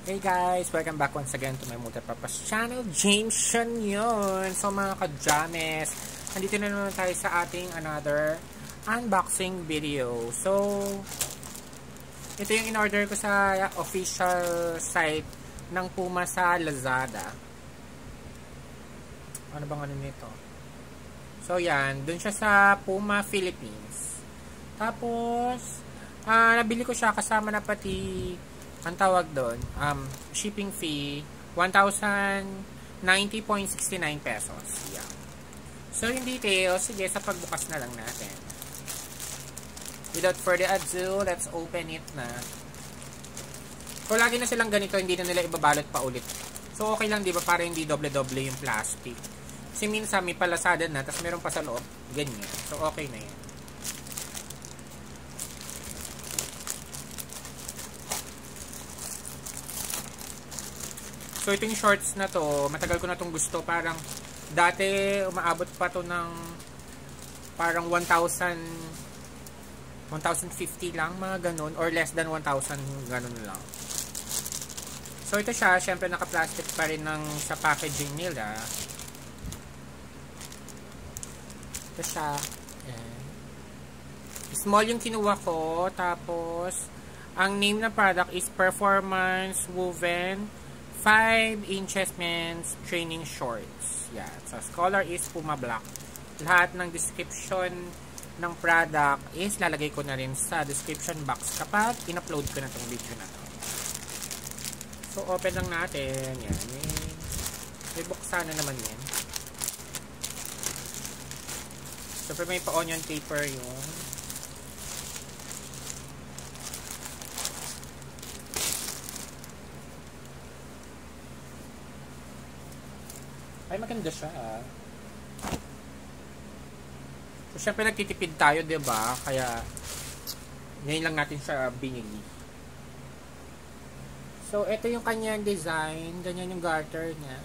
Hey guys! Welcome back once again to my multipurpose channel, James Sean yun! So mga ka-James, nandito na naman tayo sa ating another unboxing video. So, ito yung in-order ko sa official site ng Puma sa Lazada. Ano bang ano nito? So yan, dun siya sa Puma Philippines. Tapos, nabili ko siya kasama na pati ang tawag doon, shipping fee, 1,090.69 pesos. Yeah. So, yung details, sige, sa pagbukas na lang natin. Without further ado, let's open it na. Kung lagi na silang ganito, hindi na nila ibabalot pa ulit. So, okay lang, di ba? Para hindi doble-doble yung plastic. Kasi minsan, may palasada na, tapos meron pa sa loob. Ganyan. So, okay na yan. So, itong shorts na to, matagal ko na itong gusto. Parang, dati, umaabot pa to ng parang 1,050 lang, mga ganun. Or less than 1,000, ganun lang. So, ito siya. Siyempre, naka-plastic pa rin ng, sa packaging nila. Ito siya. Ayan. Small yung kinuha ko. Tapos, ang name na product is Performance Woven 5 inches men's training shorts. Yeah. So, color is Puma Black. Lahat ng description ng product is lalagay ko na rin sa description box kapag in-upload ko na itong video na to. So, open lang natin. Yan. May buksan na naman yan. So, may pa-onion paper yun. Ay, maganda siya So, syempre nagtitipid tayo, diba? Kaya, ngayon lang natin siya binili. So, ito yung kanyang design. Ganyan yung garter niya.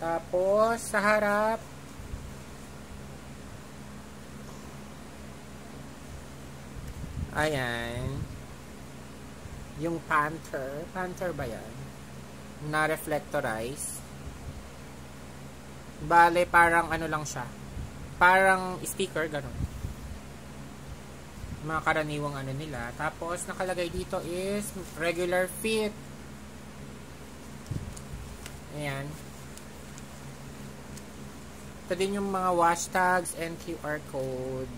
Tapos, sa harap, ayan. Yung Panther. Panther ba yan? Na reflectorize. Bale, parang ano lang siya. Parang sticker, ganun. Mga karaniwang ano nila. Tapos, nakalagay dito is regular fit. Ayan. Ito din yung mga wash tags and QR code.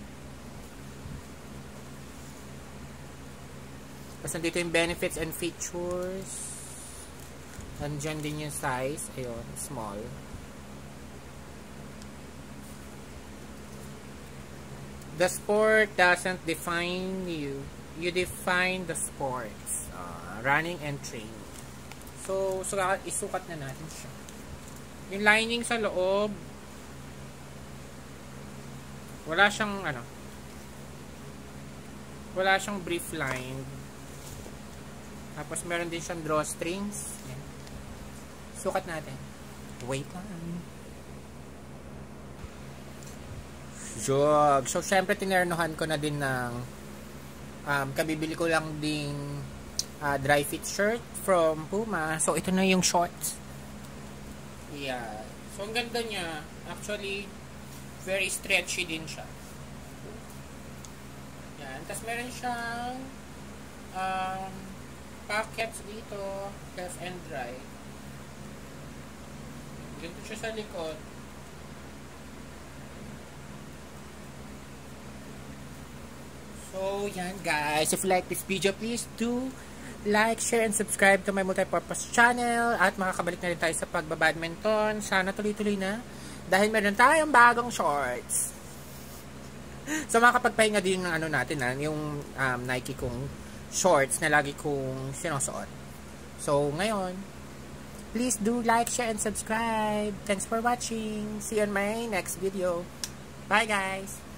Tapos, nandito yung benefits and features. Nandyan din yung size. Ayun, small. The sport doesn't define you. You define the sports. Running and training. So, isukat na natin siya. Yung lining sa loob, wala siyang, wala siyang brief line. Tapos, meron din siyang drawstrings. Yan. Sukat natin. Wait lang. So, syempre, tinernohan ko na din ng kabibili ko lang ding dry fit shirt from Puma. So, ito na yung shorts. Yeah. So, ang ganda niya. Actually, very stretchy din siya. Yan. Tapos, meron siyang pockets dito. Left and right. Dito siya sa likod. So, yan guys. If you like this video, please do like, share, and subscribe to my multipurpose channel. At makakabalik na rin tayo sa pagbabadminton. Sana tuloy-tuloy na. Dahil meron tayong bagong shorts. So, makakapagpahinga din ng natin yung Nike kong shorts na lagi kong sinusuot. So, ngayon, please do like, share, and subscribe. Thanks for watching. See you on my next video. Bye, guys!